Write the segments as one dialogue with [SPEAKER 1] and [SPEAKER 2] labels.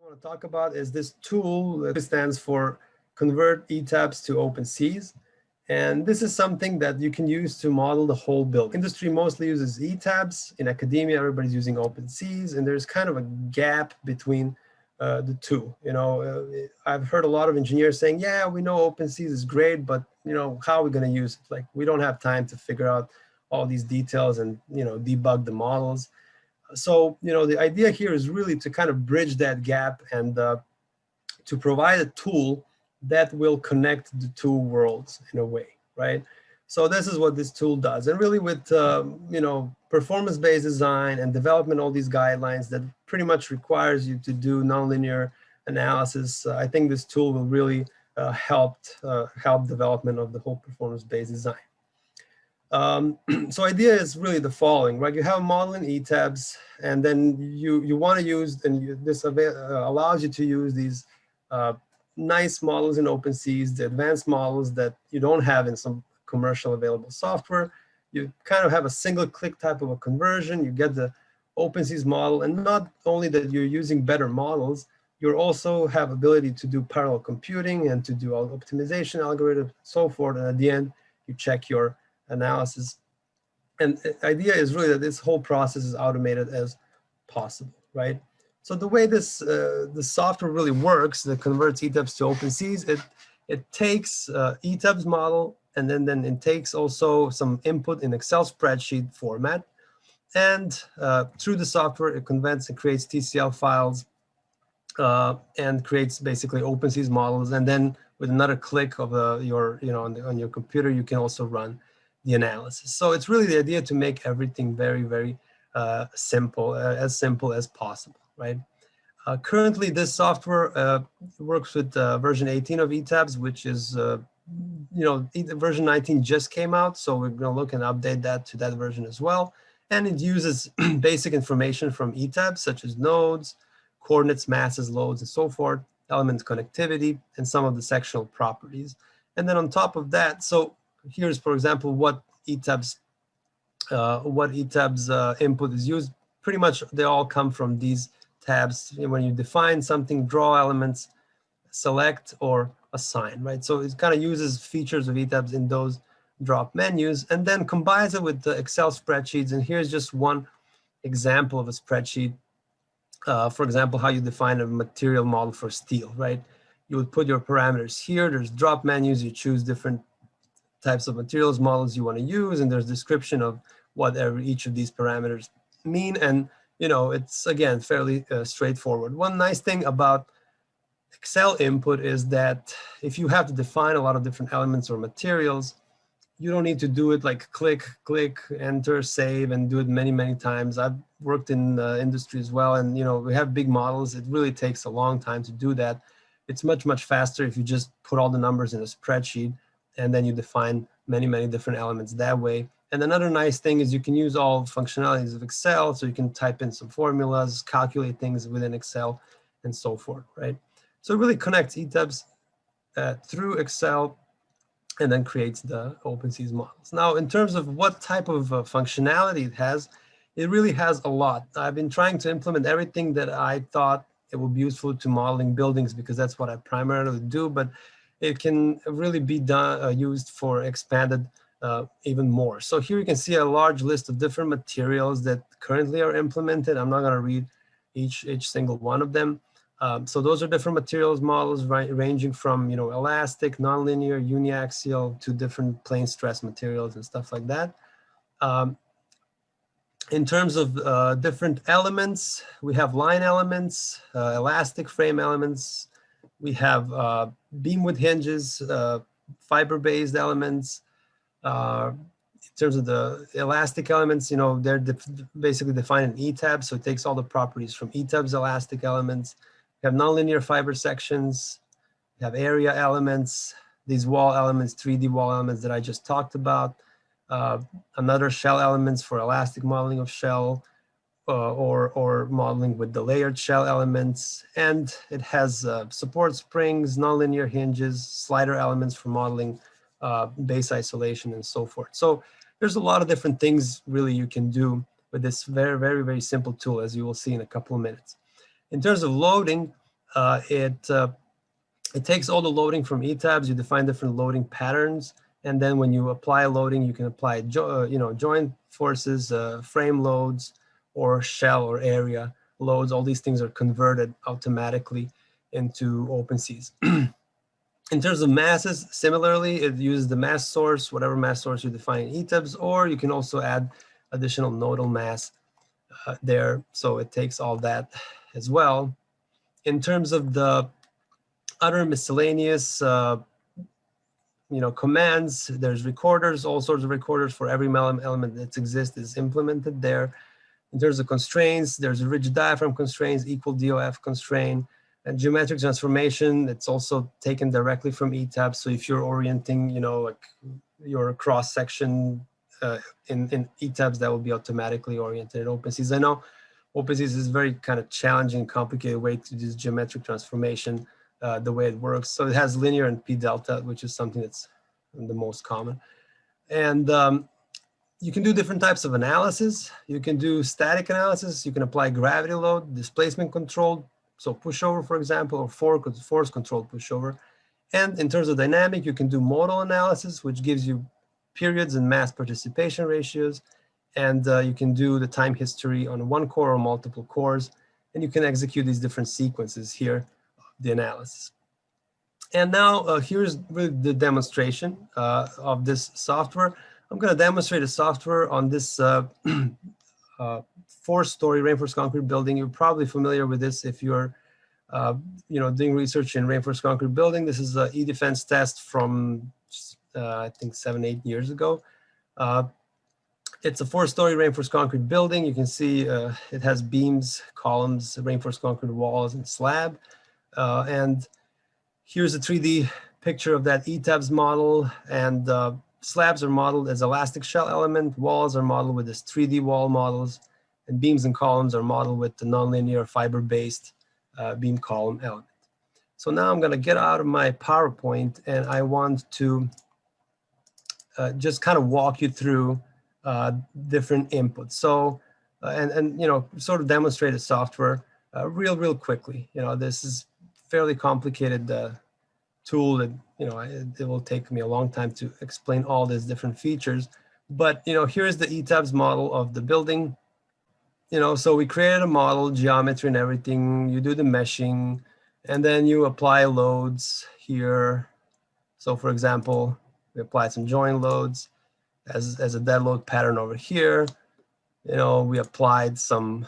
[SPEAKER 1] I want to talk about is this tool that stands for Convert ETABS to OpenSees. And this is something that you can use to model the whole building. Industry mostly uses ETABS. In academia, everybody's using OpenSees, and there's kind of a gap between the two. I've heard a lot of engineers saying, yeah, we know OpenSees is great, but how are we going to use it? Like, we don't have time to figure out all these details and debug the models. So, the idea here is really to kind of bridge that gap and to provide a tool that will connect the two worlds in a way, right? So this is what this tool does. And really with, performance-based design and development, all these guidelines that pretty much requires you to do nonlinear analysis, I think this tool will really help development of the whole performance-based design. So idea is really the following, right? You have a model in ETABS, and then you want to use, and this allows you to use these nice models in OpenSees, the advanced models that you don't have in some commercial available software. You kind of have a single click type of a conversion. You get the OpenSees model, and not only that you're using better models, you also have ability to do parallel computing and to do optimization algorithms, so forth. And at the end, you check your analysis. And the idea is really that this whole process is automated as possible, right? So the way this the software really works that converts ETABS to OpenSees, it takes ETABS model, and then it takes also some input in Excel spreadsheet format, and through the software it converts and creates TCL files and creates basically OpenSees models, and then with another click of your on your computer you can also run the analysis. So it's really the idea to make everything very, very simple as possible, right? Currently, this software works with version 18 of ETABS, which is, version 19 just came out. So we're going to look and update that to that version as well. And it uses basic information from ETABS, such as nodes, coordinates, masses, loads, and so forth, element connectivity, and some of the sectional properties. And then on top of that, so here's, for example, what ETABS input is used. Pretty much they all come from these tabs. When you define something, draw elements, select, or assign, right? So it kind of uses features of ETABS in those drop menus and then combines it with the Excel spreadsheets. And here's just one example of a spreadsheet. For example, how you define a material model for steel, right? You would put your parameters here. There's drop menus. You choose different types of materials models you want to use, and there's description of what each of these parameters mean. And it's again fairly straightforward. One nice thing about Excel input is that if you have to define a lot of different elements or materials, you don't need to do it like click, enter, save, and do it many times. I've worked in the industry as well, and we have big models. It really takes a long time to do that. It's much faster if you just put all the numbers in a spreadsheet and then you define many different elements that way. And another nice thing is you can use all functionalities of Excel, so you can type in some formulas, calculate things within Excel, and so forth, right? So it really connects ETABS through Excel and then creates the OpenSees models. Now, in terms of what type of functionality it has, it really has a lot. I've been trying to implement everything that I thought it would be useful to modeling buildings, because that's what I primarily do, but it can really be done, used for expanded even more. So here you can see a large list of different materials that currently are implemented. I'm not going to read each single one of them. So those are different materials models, ranging from elastic, nonlinear, uniaxial to different plane stress materials and stuff like that. In terms of different elements, we have line elements, elastic frame elements. We have beam with hinges, fiber-based elements. In terms of the elastic elements, they're basically defined in ETABS, so it takes all the properties from ETABS elastic elements. We have nonlinear fiber sections. We have area elements, these wall elements, 3D wall elements that I just talked about. Another shell elements for elastic modeling of shell, or modeling with the layered shell elements. And it has support springs, nonlinear hinges, slider elements for modeling base isolation, and so forth. So there's a lot of different things really you can do with this very simple tool, as you will see in a couple of minutes. In terms of loading, It takes all the loading from ETABS. You define different loading patterns, and then when you apply loading, you can apply joint forces, frame loads, or shell or area loads. All these things are converted automatically into OpenSees. In terms of masses, similarly, it uses the mass source, whatever mass source you define in ETABS, or you can also add additional nodal mass there. So it takes all that as well. In terms of the other miscellaneous commands, there's recorders, all sorts of recorders for every element that exists is implemented there. In terms of constraints, there's a rigid diaphragm constraints, equal DOF constraint, and geometric transformation. It's also taken directly from ETABS. So if you're orienting, like your cross section in ETABS, that will be automatically oriented in OpenSees. I know OpenSees is very kind of challenging, complicated way to do geometric transformation, the way it works. So it has linear and P delta, which is something that's the most common. And you can do different types of analysis. You can do static analysis. You can apply gravity load, displacement control, so pushover, for example, or force controlled pushover. And in terms of dynamic, you can do modal analysis, which gives you periods and mass participation ratios. And you can do the time history on one core or multiple cores. And you can execute these different sequences here, the analysis. And now here's really the demonstration of this software. I'm going to demonstrate a software on this 4-story reinforced concrete building. You're probably familiar with this if you're doing research in reinforced concrete building. This is an e-defense test from I think 7-8 years ago. It's a 4-story reinforced concrete building. You can see it has beams, columns, reinforced concrete walls, and slab. And here's a 3D picture of that ETABS model, and slabs are modeled as elastic shell element, walls are modeled with this 3D wall models, and beams and columns are modeled with the nonlinear fiber-based beam column element. So now I'm gonna get out of my PowerPoint, and I want to just kind of walk you through different inputs. So, and sort of demonstrate the software real quickly. This is fairly complicated tool that, it will take me a long time to explain all these different features. But, here's the ETABS model of the building. So we created a model, geometry and everything. You do the meshing, and then you apply loads here. So for example, we applied some joint loads as a dead load pattern over here. We applied some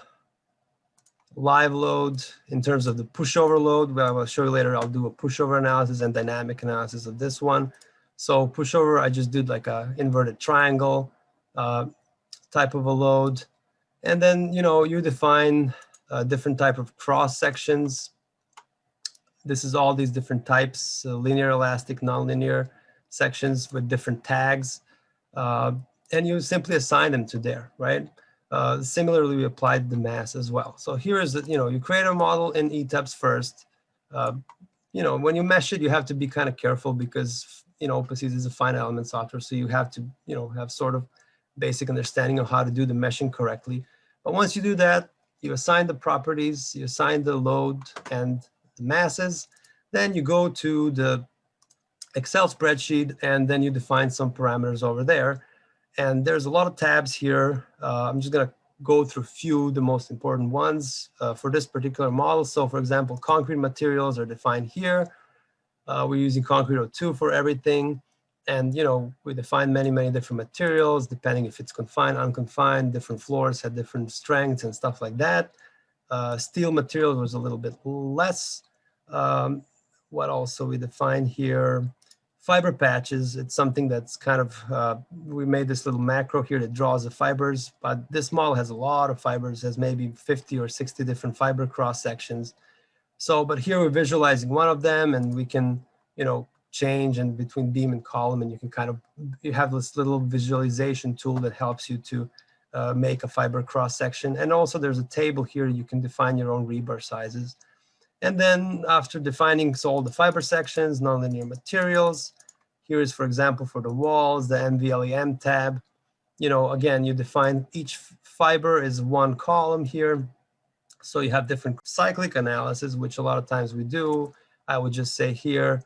[SPEAKER 1] live load in terms of the pushover load. Well, I will show you later. I'll do a pushover analysis and dynamic analysis of this one. So pushover, I just did like a inverted triangle type of a load. And then, you define different type of cross sections. This is all these different types, linear, elastic, nonlinear sections with different tags. And you simply assign them to there, right? Similarly, we applied the mass as well. So here is that, you create a model in ETABS first. When you mesh it, you have to be kind of careful because, OpenSees is a finite element software. So you have to, have sort of basic understanding of how to do the meshing correctly. But once you do that, you assign the properties, you assign the load and the masses, then you go to the Excel spreadsheet, and then you define some parameters over there. And there's a lot of tabs here. I'm just gonna go through a few, the most important ones for this particular model. So for example, concrete materials are defined here. We're using concrete O2 for everything. And we define many different materials, depending if it's confined, unconfined, different floors had different strengths and stuff like that. Steel material was a little bit less. What also we define here? Fiber patches, it's something that's kind of, we made this little macro here that draws the fibers, but this model has a lot of fibers, has maybe 50 or 60 different fiber cross sections. So, but here we're visualizing one of them, and we can, change in between beam and column, and you can kind of, you have this little visualization tool that helps you to make a fiber cross section. And also there's a table here, you can define your own rebar sizes. And then after defining all the fiber sections, nonlinear materials, here is, for example, for the walls, the MVLEM tab. Again, you define each fiber is one column here. So you have different cyclic analysis, which a lot of times we do. I would just say here,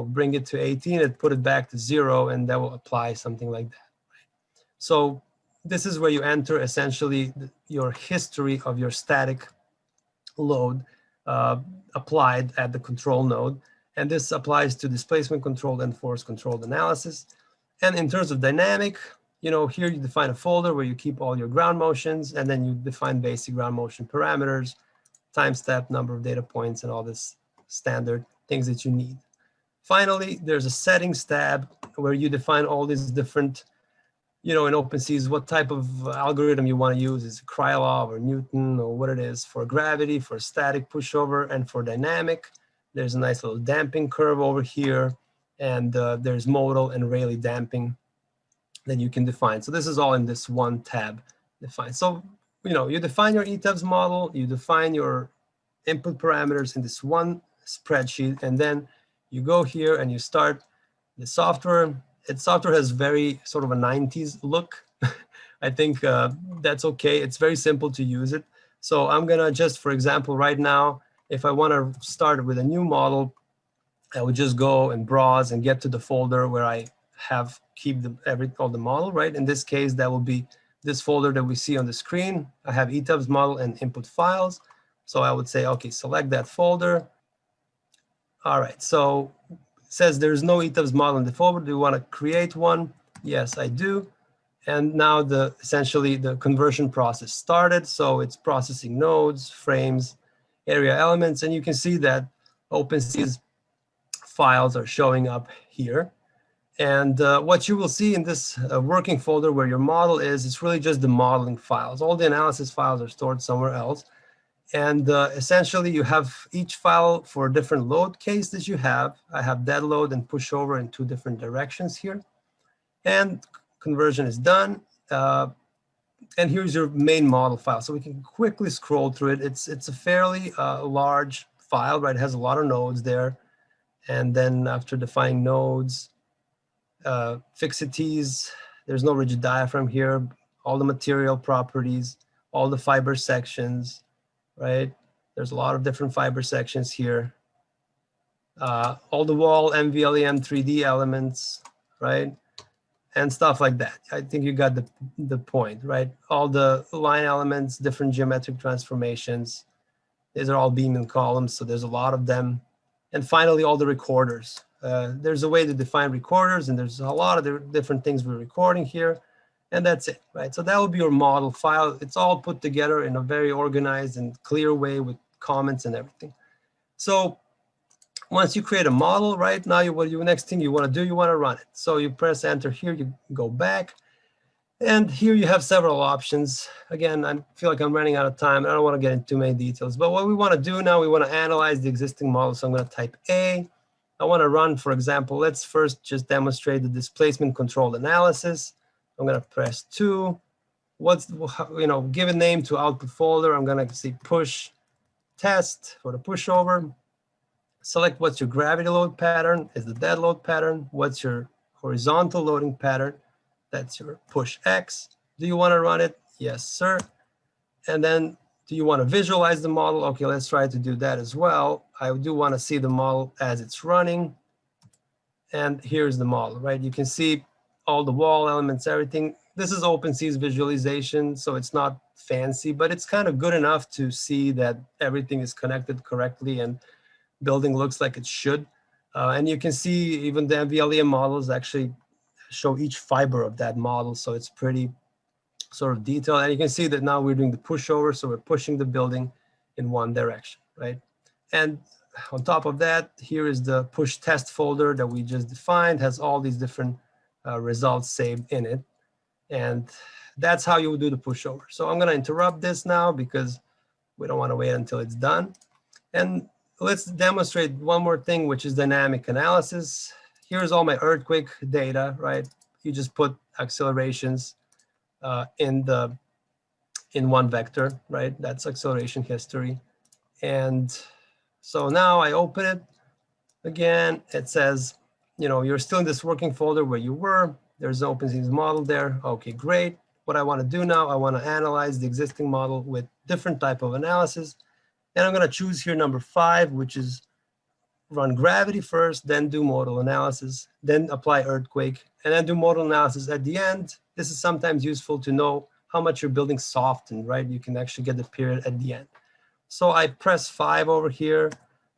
[SPEAKER 1] bring it to 18 and put it back to 0, and that will apply something like that. So this is where you enter essentially your history of your static load applied at the control node. And this applies to displacement controlled and force controlled analysis. And in terms of dynamic, here you define a folder where you keep all your ground motions, and then you define basic ground motion parameters, time step, number of data points, and all this standard things that you need. Finally, there's a settings tab where you define all these different, in OpenSees, what type of algorithm you want to use. Is it Krylov or Newton or what it is for gravity, for static pushover, and for dynamic. There's a nice little damping curve over here, and there's modal and Rayleigh damping that you can define. So this is all in this one tab defined. So, you define your ETABS model, you define your input parameters in this one spreadsheet, and then you go here and you start the software. Software has very sort of a 90s look. I think that's okay. It's very simple to use it. So I'm gonna just, for example, right now, if I wanna start with a new model, I would just go and browse and get to the folder where I keep all the model, right? In this case, that will be this folder that we see on the screen. I have ETABS model and input files. So I would say, okay, select that folder. All right, so it says there's no ETABS model in the folder. Do you want to create one? Yes, I do. And now essentially the conversion process started. So it's processing nodes, frames, area elements, and you can see that OpenSees files are showing up here. And what you will see in this working folder where your model is, it's really just the modeling files. All the analysis files are stored somewhere else. And essentially, you have each file for a different load case that you have. I have dead load and pushover in 2 different directions here. And conversion is done. And here's your main model file. So we can quickly scroll through it. It's a fairly large file, right? It has a lot of nodes there. And then after defining nodes, fixities, there's no rigid diaphragm here, all the material properties, all the fiber sections, right? There's a lot of different fiber sections here. All the wall, MVLEM 3D elements, right? And stuff like that. I think you got the point, right? All the line elements, different geometric transformations. These are all beam and columns, so there's a lot of them. And finally, all the recorders. There's a way to define recorders, and there's a lot of different things we're recording here. And that's it, right? So that will be your model file. It's all put together in a very organized and clear way with comments and everything. So once you create a model, right, now next thing you want to do, you want to run it. So you press enter here, you go back. And here you have several options. Again, I feel like I'm running out of time. I don't want to get into too many details. But what we want to do now, we want to analyze the existing model. So I'm going to type A. I want to run, for example, let's first just demonstrate the displacement controlled analysis. I'm going to press 2. Give a name to output folder. I'm going to say push test for the pushover. Select what's your gravity load pattern, is the dead load pattern. What's your horizontal loading pattern? That's your push X. Do you want to run it? Yes, sir. And then do you want to visualize the model? Okay, let's try to do that as well. I do want to see the model as it's running. And here's the model, right? You can see all the wall elements, everything. This is OpenSees visualization, so it's not fancy, but it's kind of good enough to see that everything is connected correctly and building looks like it should. And you can see even the MVLEM models actually show each fiber of that model, so it's pretty sort of detailed. And you can see that now we're doing the pushover, so we're pushing the building in one direction, right? And on top of that, here is the push test folder that we just defined, has all these different results saved in it. And that's how you would do the pushover. So I'm gonna interrupt this now because we don't wanna wait until it's done. And let's demonstrate one more thing, which is dynamic analysis. Here's all my earthquake data, right? You just put accelerations in one vector, right? That's acceleration history. And so now I open it again. It says, you're still in this working folder where you were. There's an OpenSees model there. Okay, great. What what I want to do now. I want to analyze the existing model with different type of analysis. And I'm going to choose here number 5, which is run gravity first, then do modal analysis, then apply earthquake, and then do modal analysis at the end. This is sometimes useful to know how much your building softened, right? You can actually get the period at the end. So I press 5 over here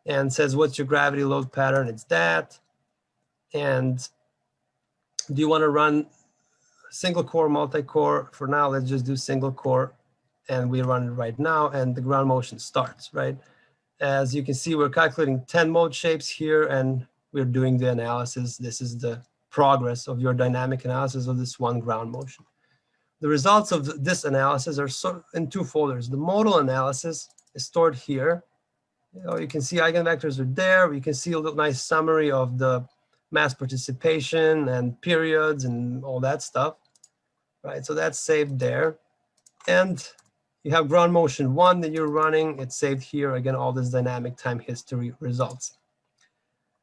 [SPEAKER 1] and says, what's your gravity load pattern? It's that. And do you want to run single core, multi-core? For now, let's just do single core. And we run it right now, and the ground motion starts, right? As you can see, we're calculating 10 mode shapes here, and we're doing the analysis. This is the progress of your dynamic analysis of this one ground motion. The results of this analysis are in 2 folders. The modal analysis is stored here. You can see eigenvectors are there. You can see a little nice summary of the mass participation and periods and all that stuff, right? So that's saved there. And you have ground motion 1 that you're running. It's saved here. Again, all this dynamic time history results.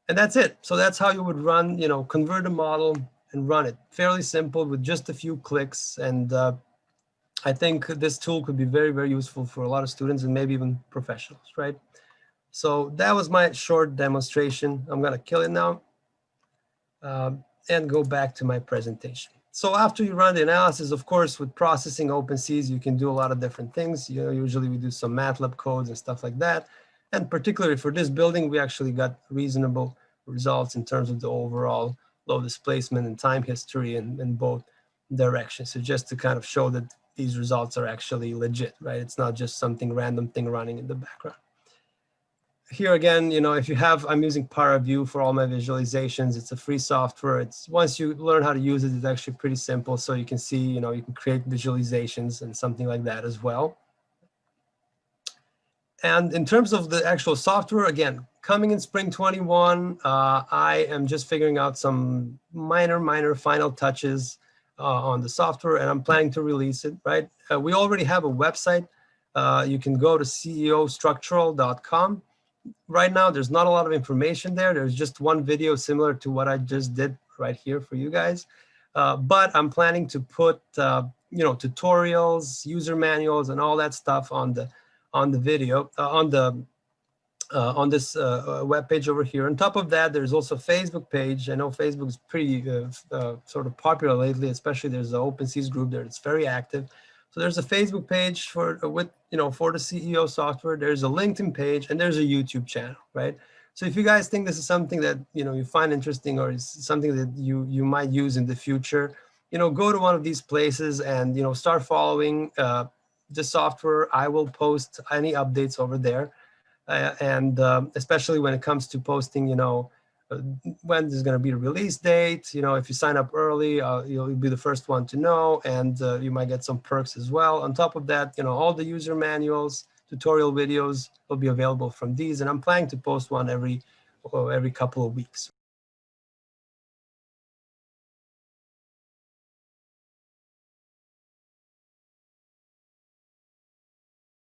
[SPEAKER 1] And that's it. So that's how you would run, convert a model and run it. Fairly simple with just a few clicks. And I think this tool could be very, very useful for a lot of students and maybe even professionals, right? So that was my short demonstration. I'm going to kill it now and go back to my presentation. So after you run the analysis, of course, with processing OpenSees, you can do a lot of different things. Usually we do some MATLAB codes and stuff like that. And particularly for this building, we actually got reasonable results in terms of the overall load displacement and time history in both directions. So just to kind of show that these results are actually legit, right? It's not just something random thing running in the background. Here again, if you have, I'm using ParaView for all my visualizations. It's a free software. It's once you learn how to use it, it's actually pretty simple. So you can see, you can create visualizations and something like that as well. And in terms of the actual software, again, coming in spring 21, I am just figuring out some minor final touches on the software, and I'm planning to release it, right? We already have a website. You can go to ceostructural.com. Right now, there's not a lot of information there. There's just one video similar to what I just did right here for you guys. But I'm planning to put, tutorials, user manuals, and all that stuff on the video, on this web page over here. On top of that, there's also a Facebook page. I know Facebook is pretty sort of popular lately, especially there's an OpenSees group there. It's very active. So there's a Facebook page for the CEO software. There's a LinkedIn page, and there's a YouTube channel, right? So if you guys think this is something that you find interesting, or is something that you might use in the future, go to one of these places and start following the software. I will post any updates over there, and especially when it comes to posting, when there's going to be a release date. If you sign up early, you'll be the first one to know, and you might get some perks as well. On top of that, all the user manuals, tutorial videos will be available from these, and I'm planning to post one every couple of weeks.